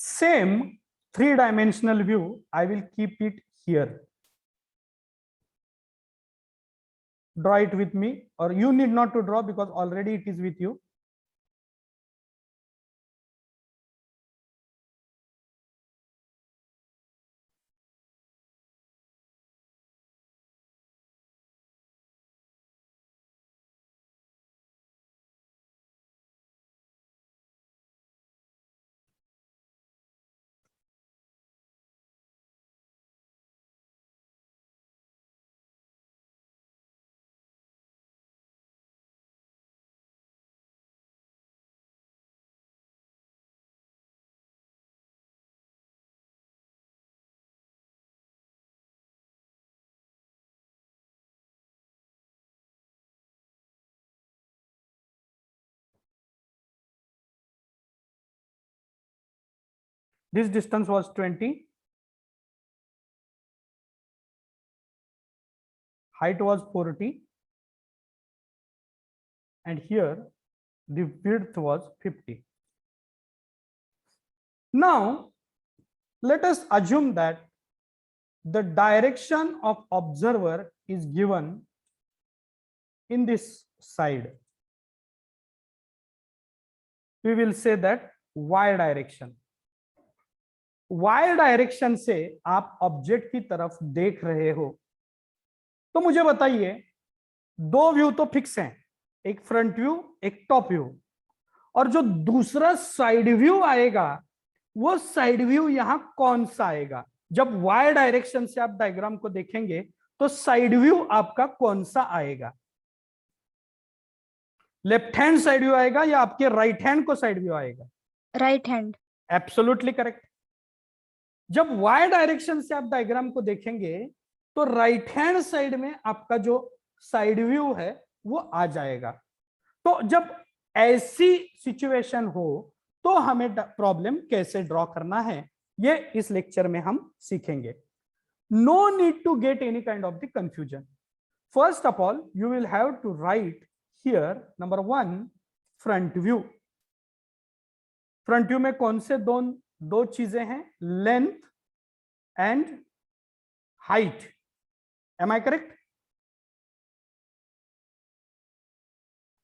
same 3-dimensional view, I will keep it here. Draw it with me, or you need not to draw because already it is with you. This distance was 20, height was 40, and here the width was 50. Now let us assume that the direction of observer is given in this side. We will say that y direction. y direction से आप object की तरफ देख रहे हो, तो मुझे बताइए, दो व्यू तो फिक्स हैं, एक फ्रंट व्यू एक टॉप व्यू, और जो दूसरा साइड व्यू आएगा वो साइड व्यू यहां कौन सा आएगा? जब y डायरेक्शन से आप डायग्राम को देखेंगे तो साइड व्यू आपका कौन सा आएगा? लेफ्ट हैंड साइड व्यू आएगा या आपके राइट हैंड को साइड व्यू आएगा? Right hand. Absolutely correct. जब y डायरेक्शन से आप डायग्राम को देखेंगे तो राइट हैंड साइड में आपका जो साइड व्यू है वो आ जाएगा। तो जब ऐसी सिचुएशन हो तो हमें प्रॉब्लम कैसे ड्रॉ करना है ये इस लेक्चर में हम सीखेंगे। No need to get any kind of the confusion. First of all you will have to write here number 1 front view. Front view में कौन से दो चीजें हैं? Length and height. Am I correct?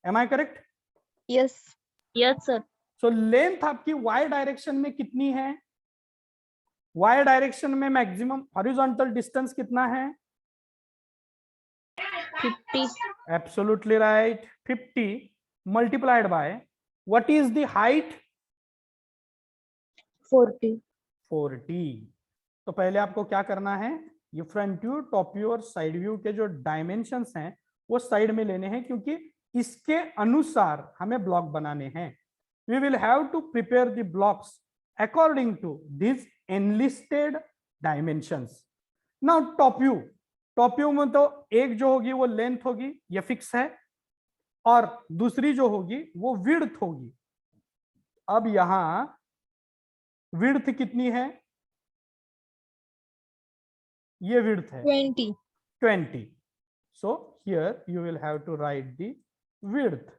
Am I correct? Yes yes sir. So length आपकी y direction में कितनी है? y डायरेक्शन में मैक्सिमम हॉरिजॉन्टल डिस्टेंस कितना है? 50। Absolutely right. 50 multiplied by what is the height? 40। तो पहले आपको क्या करना है, ये फ्रंट व्यू, टॉप व्यू और साइड व्यू के जो डायमेंशंस हैं वो साइड में लेने हैं, क्योंकि इसके अनुसार हमें ब्लॉक बनाने हैं। We will have to prepare the blocks according to this enlisted dimensions. Now top view में तो एक जो होगी वो लेंथ होगी, ये फिक्स है, और दूसरी जो होगी वो विड्थ होगी। अब यहां विड्थ कितनी है? ये विड्थ है 20. So here you will have to write the width,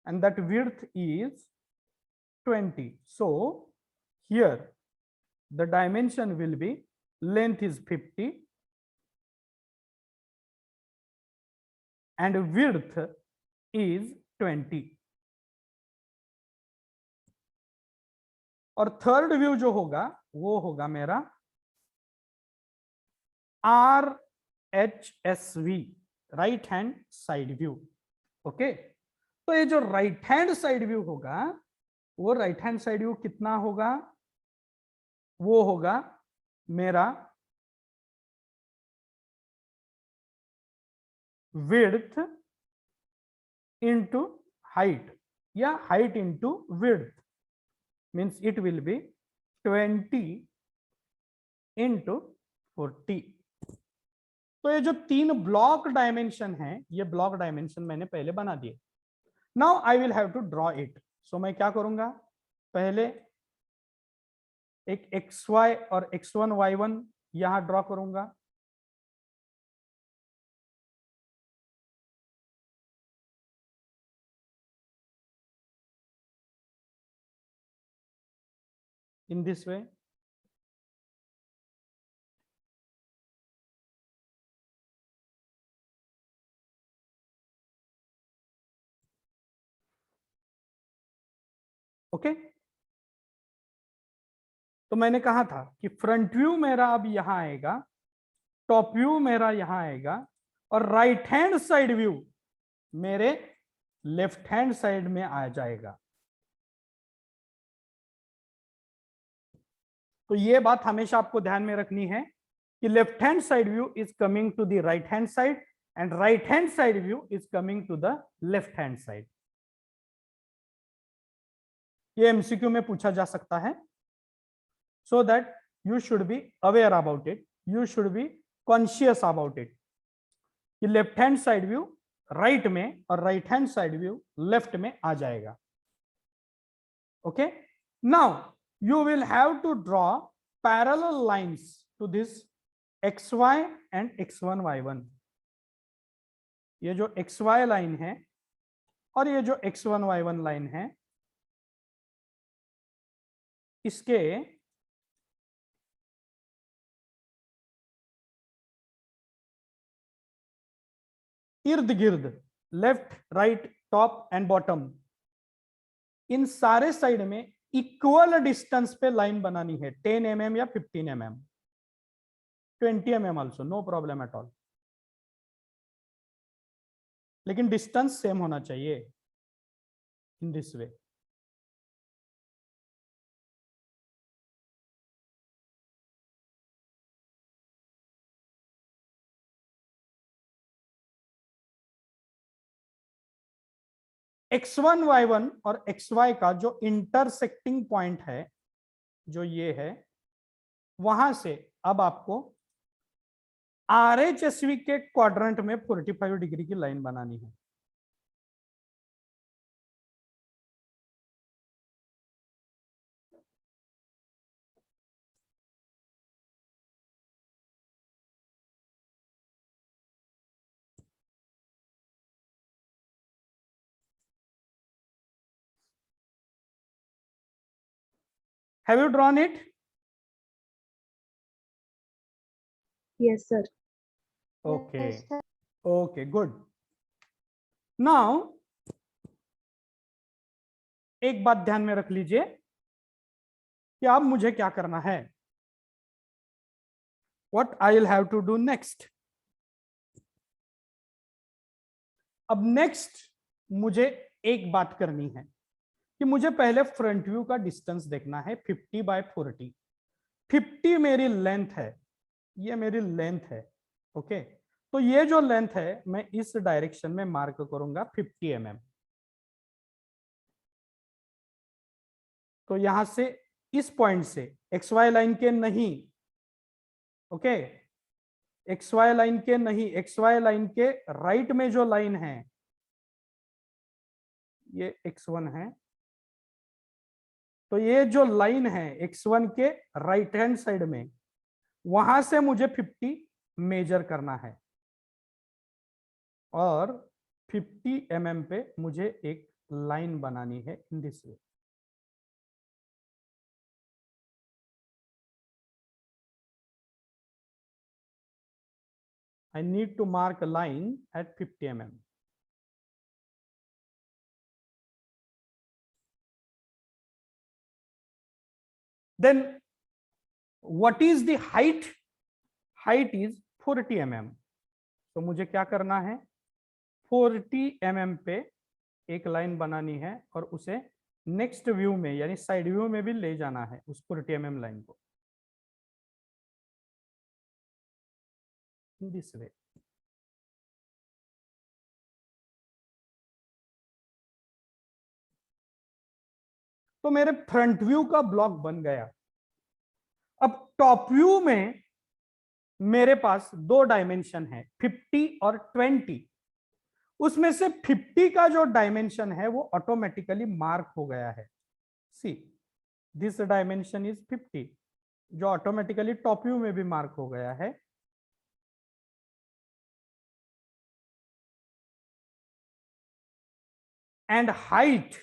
and that width is 20. So here the dimension will be, length is 50 and width is 20. और थर्ड व्यू जो होगा वो होगा मेरा RHSV, right hand side view. Okay, तो ये जो right hand side view होगा वो राइट हैंड साइड व्यू कितना होगा? वो होगा मेरा विड्थ इंटू हाइट, या height into width, means it will be 20 into 40। तो ये जो 3 ब्लॉक डायमेंशन है, ये ब्लॉक डायमेंशन मैंने पहले बना दिए। Now I will have to draw it. So मैं क्या करूंगा, पहले एक XY और X1 Y1 यहां ड्रॉ करूंगा। in this way. ओके, तो मैंने कहा था कि फ्रंट व्यू मेरा अब यहां आएगा, टॉप व्यू मेरा यहां आएगा, और राइट हैंड साइड व्यू मेरे लेफ्ट हैंड साइड में आ जाएगा। तो ये बात हमेशा आपको ध्यान में रखनी है कि left hand side view is coming to the right hand side and right hand side view is coming to the left hand side. ये एमसीक्यू में पूछा जा सकता है, so that you should be aware about it, you should be conscious about it कि left hand side view right में और right hand side view left में आ जाएगा। Okay, now you will have to draw parallel lines to this xy and x1 y1। ये जो xy line है और ये जो x1 y1 लाइन है, इसके इर्द गिर्द left, right, top and bottom, इन सारे साइड में इक्वल डिस्टेंस पे लाइन बनानी है। 10 mm या 15 mm, 20 mm also, no problem at all, लेकिन डिस्टेंस सेम होना चाहिए इन दिस वे। x1 y1 और xy का जो इंटरसेक्टिंग पॉइंट है, जो ये है, वहां से अब आपको RHSV के क्वाड्रेंट में 45 डिग्री की लाइन बनानी है। Have you drawn it? Yes, sir. Okay. Yes, sir. Okay, good. Now एक बात ध्यान में रख लीजिए कि अब मुझे क्या करना है, what I will have to do next। अब नेक्स्ट मुझे एक बात करनी है कि मुझे पहले फ्रंट व्यू का डिस्टेंस देखना है 50/40। 50 मेरी लेंथ है, ये मेरी लेंथ है। ओके, तो ये जो लेंथ है मैं इस डायरेक्शन में मार्क करूंगा 50 mm। तो यहां से इस पॉइंट से XY लाइन के नहीं, ओके, XY लाइन के नहीं, XY लाइन के राइट में जो लाइन है ये x1 है, तो ये जो लाइन है x1 के राइट हैंड साइड में, वहां से मुझे 50 मेजर करना है और 50 mm पे मुझे एक लाइन बनानी है इन this way. I need to mark a line at 50 mm. Then what is the height? Height is 40 mm. तो मुझे क्या करना है, 40 mm पे एक लाइन बनानी है और उसे नेक्स्ट व्यू में यानी साइड व्यू में भी ले जाना है उस 40 mm लाइन को दिस वे। तो मेरे फ्रंट व्यू का ब्लॉक बन गया। अब टॉप व्यू में मेरे पास दो डायमेंशन है 50 और 20। उसमें से 50 का जो डायमेंशन है वो ऑटोमेटिकली मार्क हो गया है। सी दिस डायमेंशन इज 50, जो ऑटोमेटिकली टॉप व्यू में भी मार्क हो गया है। And height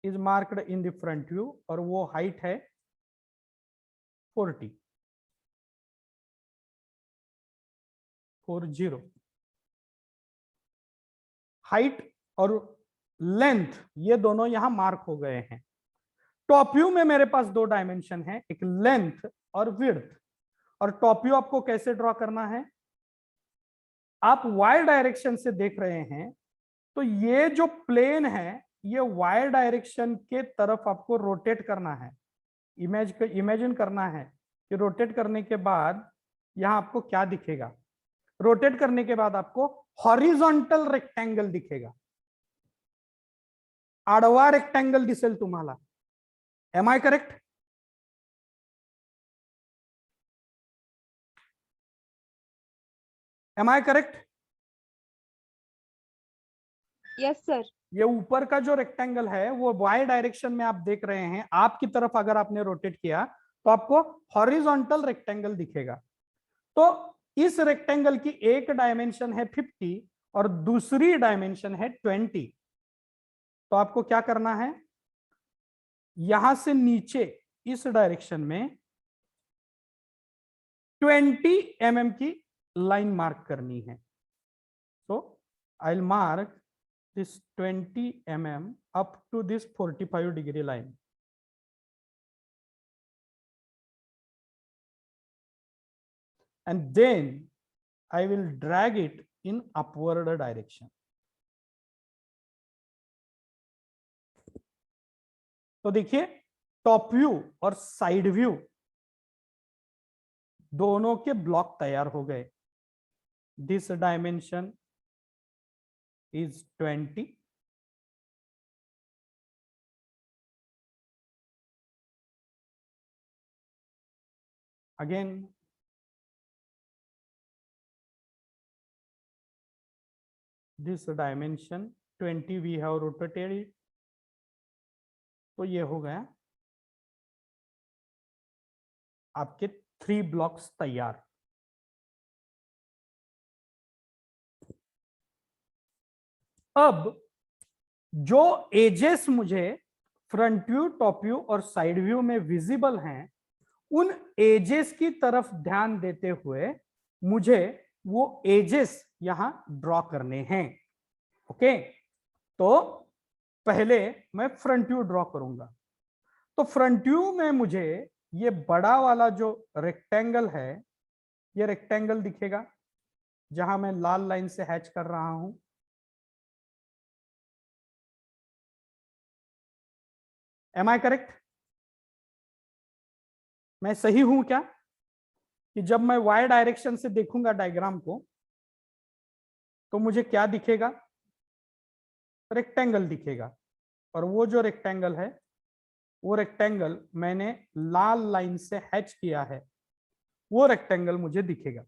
is marked in the front view और वो हाइट है 40 हाइट और लेंथ ये दोनों यहां मार्क हो गए हैं। टॉप व्यू में मेरे पास दो डायमेंशन है, एक लेंथ और विड्थ। और टॉप व्यू आपको कैसे ड्रॉ करना है, आप वाई डायरेक्शन से देख रहे हैं तो ये जो प्लेन है ये वाई डायरेक्शन के तरफ आपको रोटेट करना है। इमेजिन करना है कि रोटेट करने के बाद यहां आपको क्या दिखेगा, रोटेट करने के बाद आपको हॉरिजॉन्टल रेक्टेंगल दिखेगा, आडवा रेक्टेंगल दिसेल तुम्हाला। Am I correct? Am I correct? Yes sir. ये ऊपर का जो रेक्टेंगल है वो वाई डायरेक्शन में आप देख रहे हैं, आपकी तरफ अगर आपने रोटेट किया तो आपको हॉरिजॉन्टल रेक्टेंगल दिखेगा। तो इस रेक्टेंगल की एक डायमेंशन है 50 और दूसरी डायमेंशन है 20। तो आपको क्या करना है, यहां से नीचे इस डायरेक्शन में 20 mm की लाइन मार्क करनी है। So I will mark this 20 mm up to this 45-degree line. And then I will drag it in upward direction. तो देखिए टॉप व्यू और साइड व्यू दोनों के ब्लॉक तैयार हो गए। This dimension is 20 again this dimension 20 we have rotated it, तो ये हो गया आपके 3 ब्लॉक्स तैयार। अब जो एजेस मुझे फ्रंट व्यू, टॉप व्यू और साइड व्यू में विजिबल हैं, उन एजेस की तरफ ध्यान देते हुए मुझे वो एजेस यहां ड्रॉ करने हैं। ओके, तो पहले मैं फ्रंट व्यू ड्रॉ करूंगा। तो फ्रंट व्यू में मुझे ये बड़ा वाला जो रेक्टेंगल है, ये रेक्टेंगल दिखेगा जहां मैं लाल लाइन से हैच कर रहा हूं। Am I correct? मैं सही हूं क्या कि जब मैं वाई डायरेक्शन से देखूंगा डायग्राम को तो मुझे क्या दिखेगा, रेक्टेंगल दिखेगा। और वो जो रेक्टेंगल है वो रेक्टेंगल मैंने लाल लाइन से हैच किया है, वो रेक्टेंगल मुझे दिखेगा।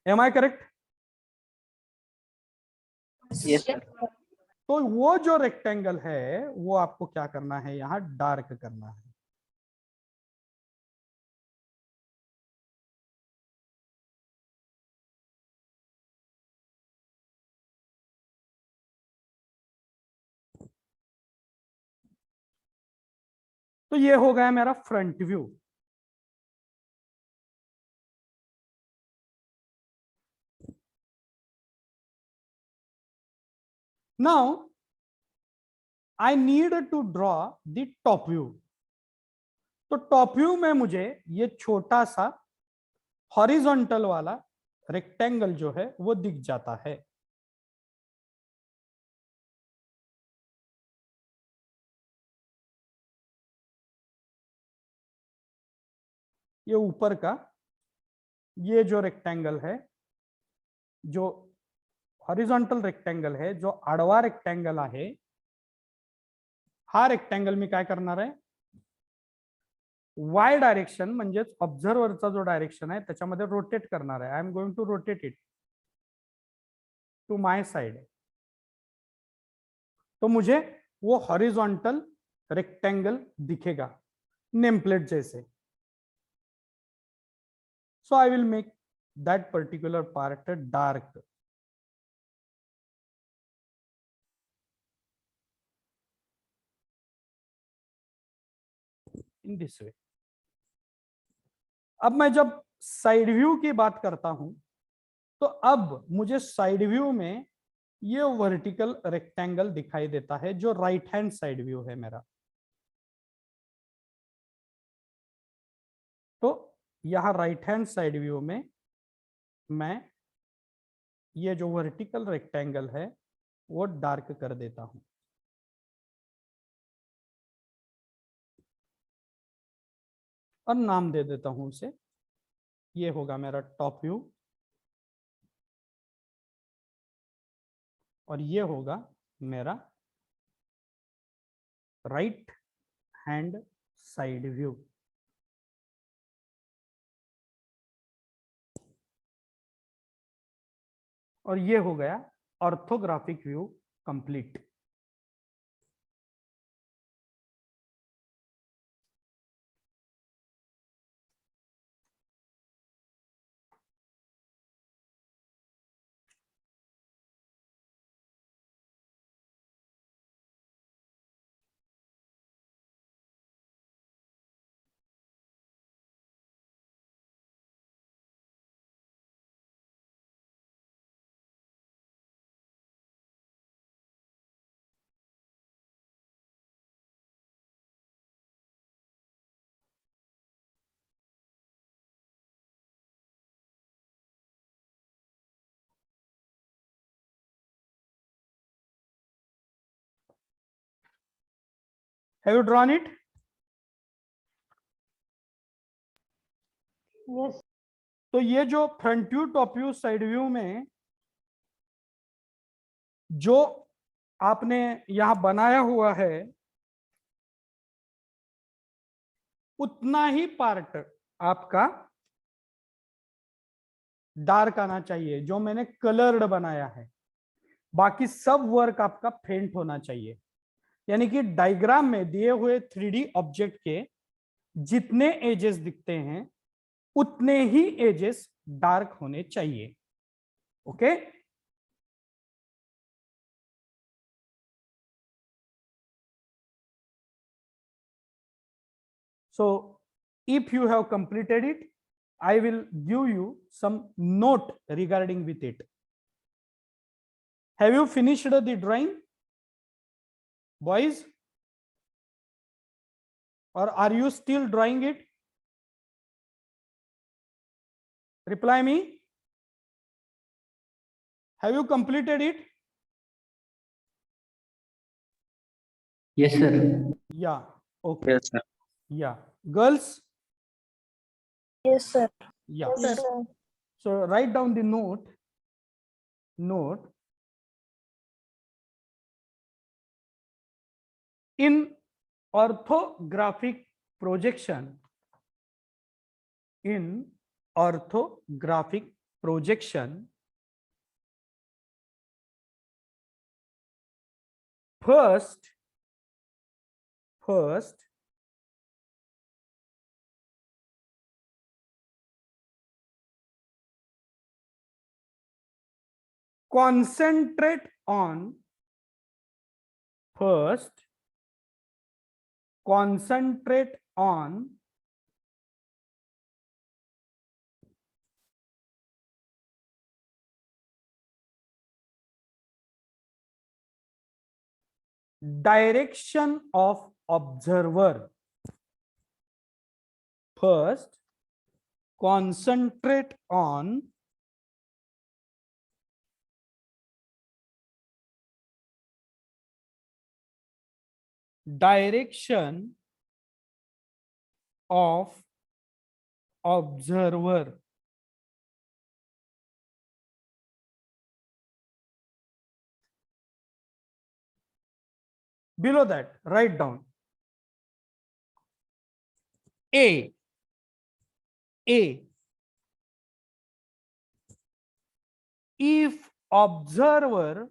Am I correct? Yes sir. तो वो जो रेक्टेंगल है वो आपको क्या करना है, यहां डार्क करना है। तो ये हो गया मेरा front view. Now I need to draw the top view. तो टॉप व्यू में मुझे ये छोटा सा हॉरिजॉन्टल वाला रेक्टेंगल जो है वो दिख जाता है। ये ऊपर का ये जो रेक्टेंगल है, जो हॉरिजॉन्टल रेक्टेंगल है, जो आडवा रेक्टेंगल आहे, हा रेक्टेंगल मी काय करणार आहे, वाय डायरेक्शन म्हणजेच ऑब्झर्वरचा जो डायरेक्शन आहे त्याच्यामध्ये रोटेट करणार आहे। I am going to rotate it to my side. तो मुझे वो हॉरिजॉन्टल रेक्टेंगल दिखेगा नेम प्लेट जैसे। So I will make that particular part dark. In this way. अब मैं जब साइड व्यू की बात करता हूं तो अब मुझे साइड व्यू में ये वर्टिकल रेक्टेंगल दिखाई देता है जो राइट हैंड साइड व्यू है मेरा। तो यहां राइट हैंड साइड व्यू में मैं ये जो वर्टिकल रेक्टेंगल है वो डार्क कर देता हूं। और नाम दे देता हूं उसे, ये होगा मेरा टॉप व्यू और ये होगा मेरा राइट हैंड साइड व्यू। और ये हो गया orthographic view complete. Have you drawn it? Yes. तो ये जो front view, top view, side view में जो आपने यहां बनाया हुआ है उतना ही पार्ट आपका डार्क आना चाहिए जो मैंने कलर्ड बनाया है। बाकी सब वर्क आपका फेंट होना चाहिए। यानी कि डायग्राम में दिए हुए 3D ऑब्जेक्ट के जितने एजेस दिखते हैं उतने ही एजेस डार्क होने चाहिए। Okay? So if you have completed it, I will give you some note regarding with it. Have you finished the drawing, boys? Or are you still drawing it? Reply me. Have you completed it? Yes, sir. Yeah. Okay. Yes, sir. Yeah. Girls? Yes, sir. Yeah. Yes, sir. So write down the note. Note. In orthographic projection, in orthographic projection, first concentrate on direction of observer. First, concentrate on direction of observer. Below that, write down A. If observer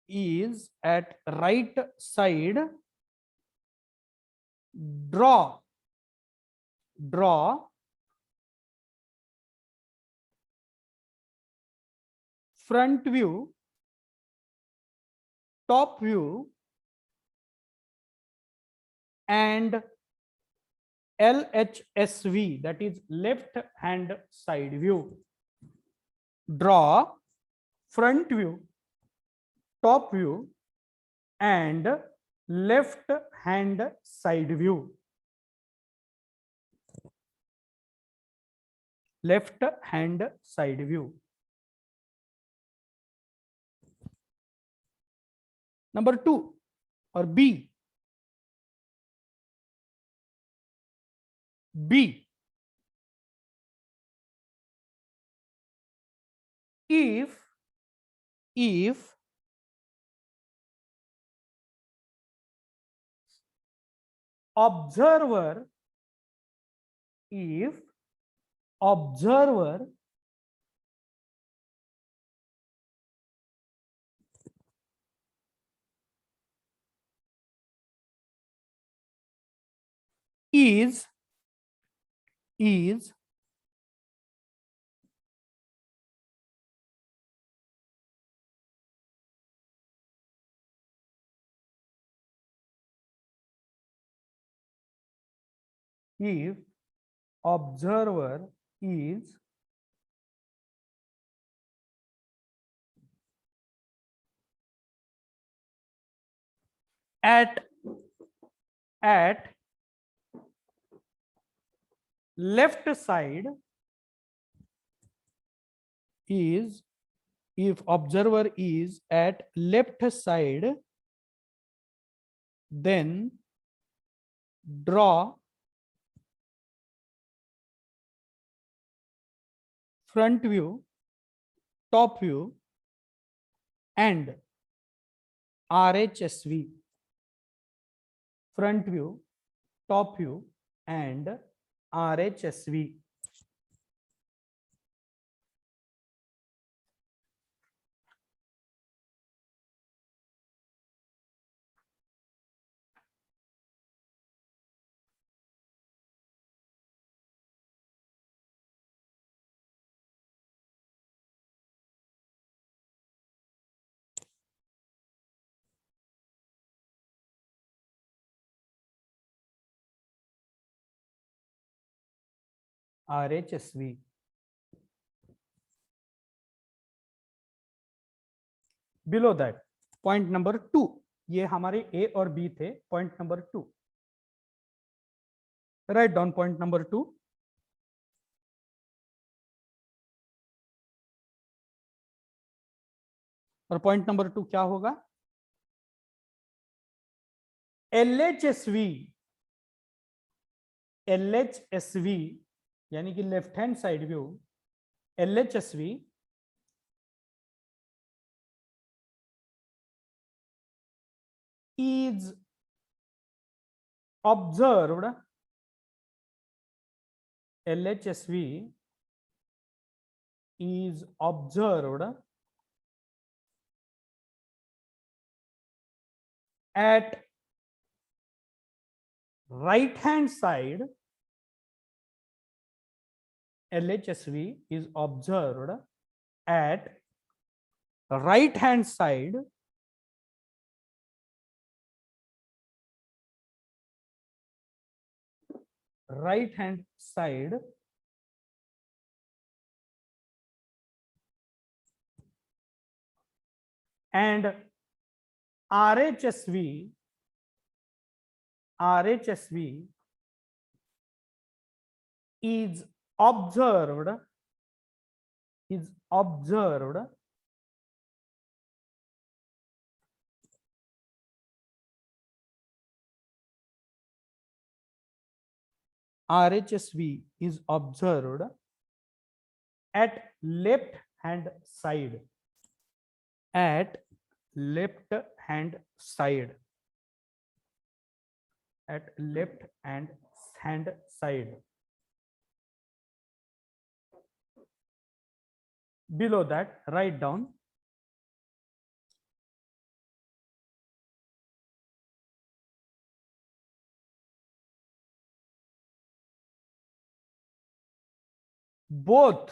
is at right side, draw front view, top view and LHSV, that is left hand side view. Draw front view, top view and left hand side view. Left hand side view. Number 2 or B. If observer is if observer is at left side, is if observer is at left side, then draw front view, top view and RHSV. Front view, top view and RHSV. RHSV. Below that, point number 2, ये हमारे A और B थे. Point number 2, write down point number 2. और point number 2 क्या होगा? LHSV यानी कि left hand side view. LHSV is observed. LHSV is observed at right hand side. LHSV is observed at right hand side and RHSV is observed RHSV is observed at left hand side. At left hand side. At left hand side. Below that, write down both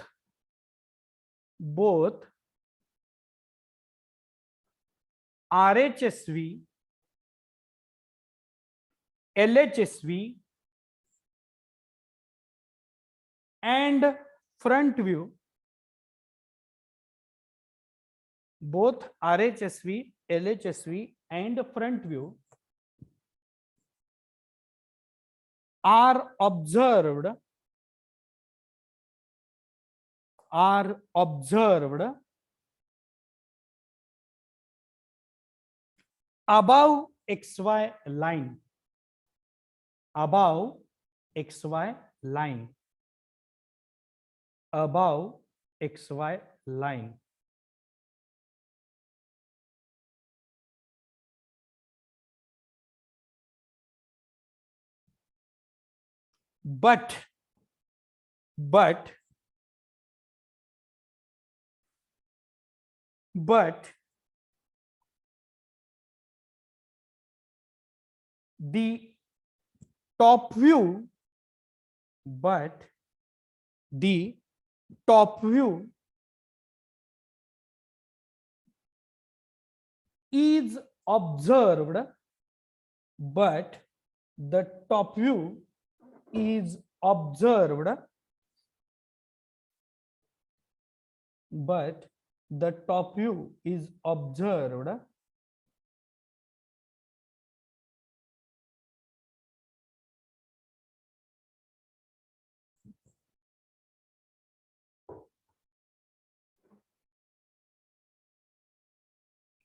RHSV, LHSV and front view, both RHSV, LHSV and front view are observed above XY line, above XY line, above XY line. But the top view, is observed, but the top view is observed, but the top view is observed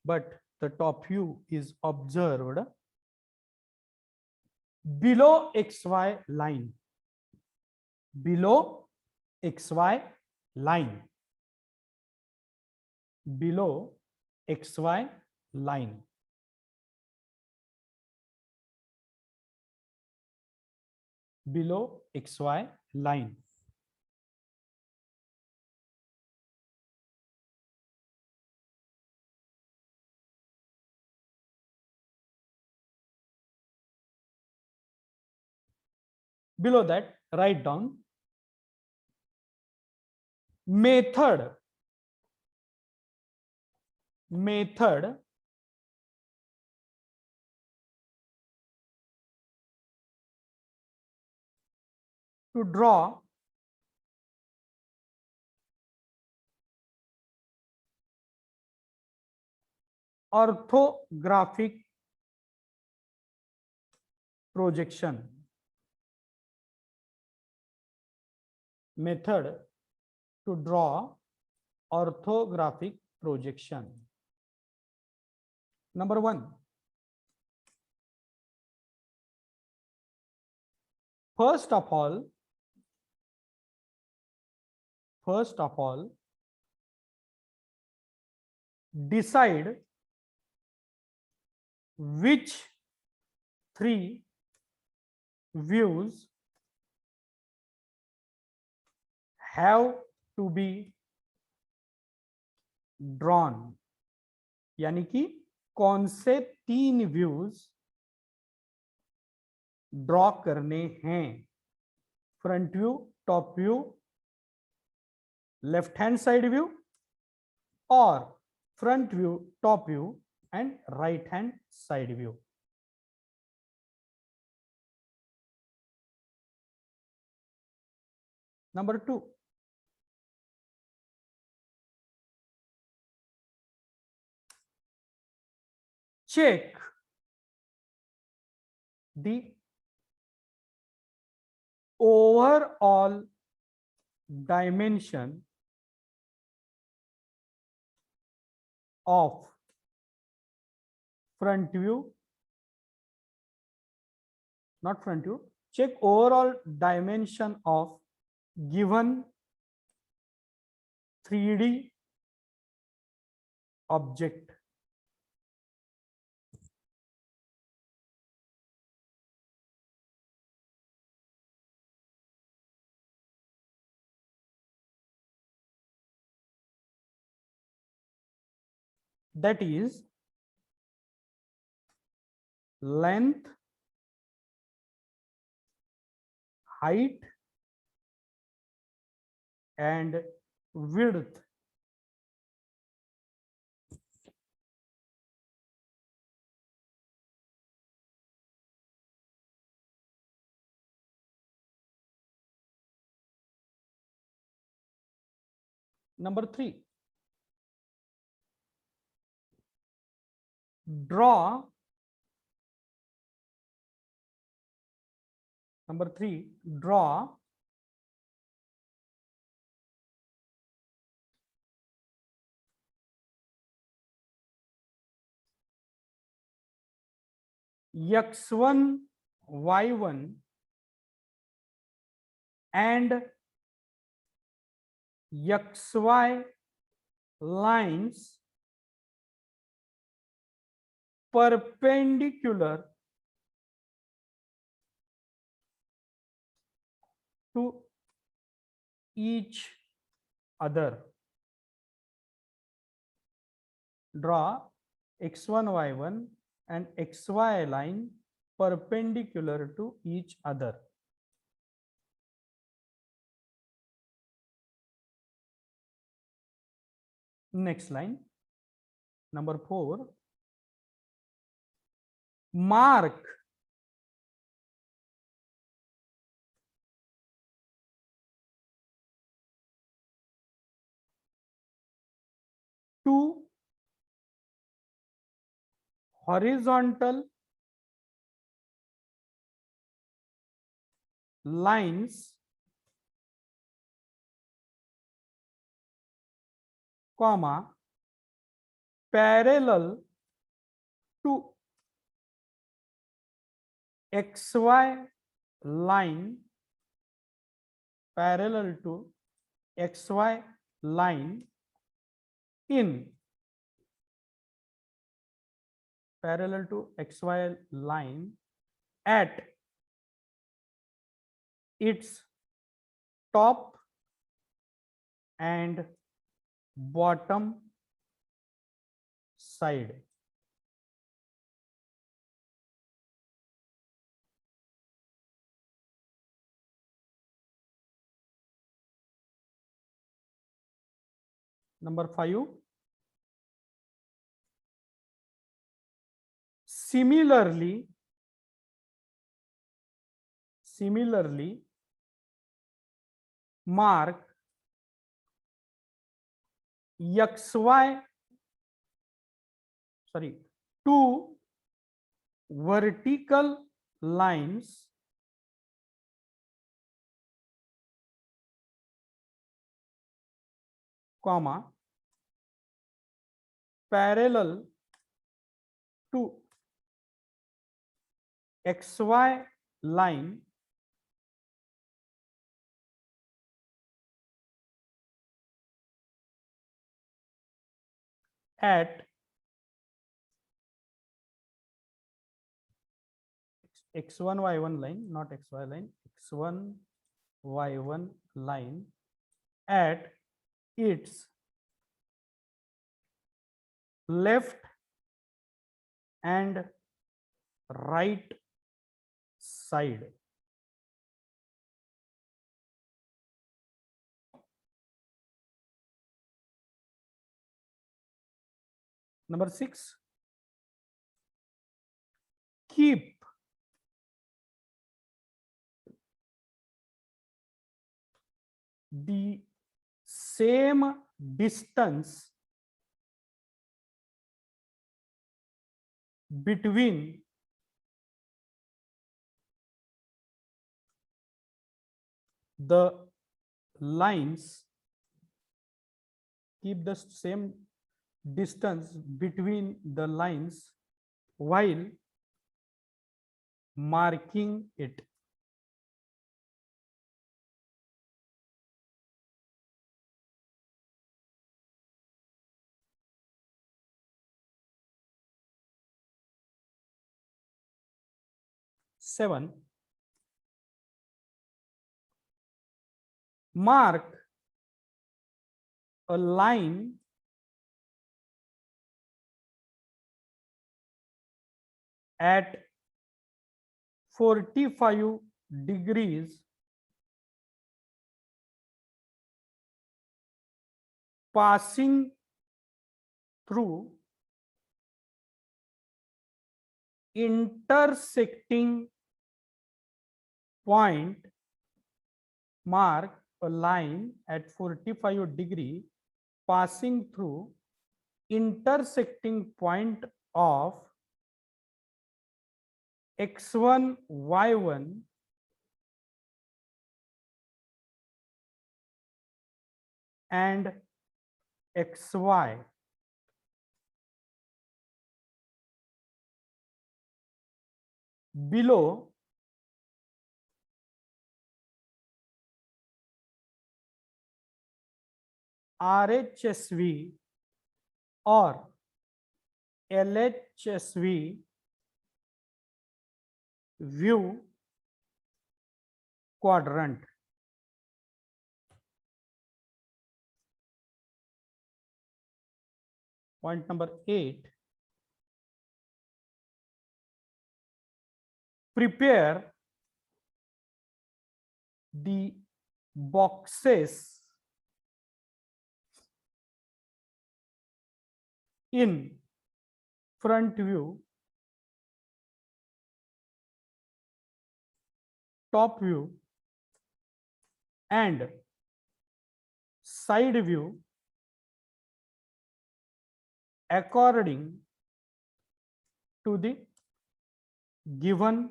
but the top view is observed below XY line, below XY line, below XY line. Below XY line. Below that, write down method to draw orthographic projection. Method to draw orthographic projection. Number 1, first of all, decide which 3 views have to be drawn, यानी कि कौन से 3 views draw करने हैं, front view, top view, left hand side view और front view, top view and right hand side view. Number 2, check the overall dimension of front view, not front view, check overall dimension of given 3D object. That is length, height, and width. Number 3, draw. Number 3, draw x1, y1 and xy lines perpendicular to each other. Draw x1, y1 and xy line perpendicular to each other. Next line, number 4, mark two horizontal lines, comma, parallel to xy line, parallel to xy line in, parallel to xy line at its top and bottom side. Number 5, similarly mark two vertical lines, comma, parallel to xy line at x1 y1 line, not xy line, x1 y1 line at its left and right side. Number 6, keep the same distance between the lines, keep the same distance between the lines while marking it. Seven, mark a line at 45 degrees passing through intersecting point, mark a line at 45 degree passing through intersecting point of x1 y1 and xy below RHSV or LHSV view quadrant. Point number 8. Prepare the boxes in front view, top view, and side view according to the given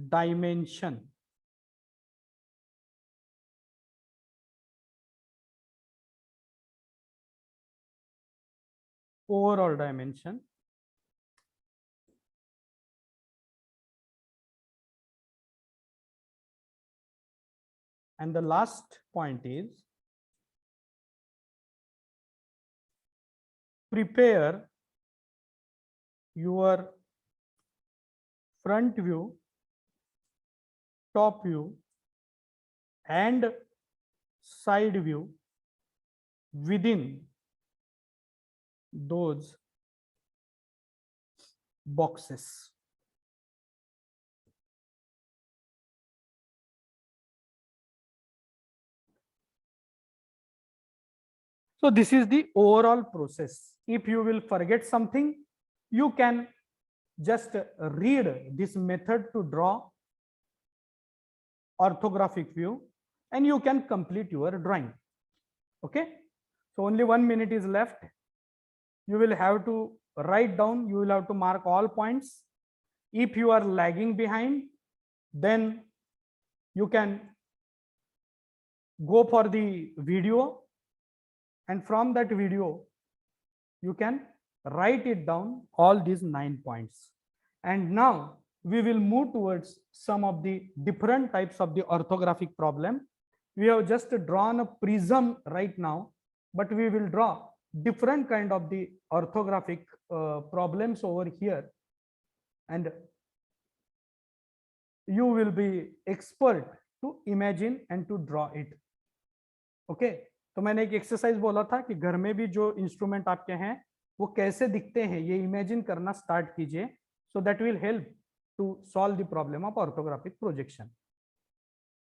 dimension. Overall dimension. And the last point is prepare your front view, top view, and side view within those boxes. So this is the overall process. If you will forget something, you can just read this method to draw orthographic view and you can complete your drawing. Okay, so only 1 minute is left. You will have to write down, you will have to mark all points. If you are lagging behind, then you can go for the video, and from that video you can write it down, all these 9 points. And now we will move towards some of the different types of the orthographic problem. We have just drawn a prism right now, but we will draw different kind of the orthographic problems over here, and you will be expert to imagine and to draw it. Okay, तो मैंने एक exercise बोला था कि घर में भी जो इंस्ट्रूमेंट आपके हैं वो कैसे दिखते हैं ये इमेजिन करना स्टार्ट कीजिए, so that will help to solve the problem of orthographic projection.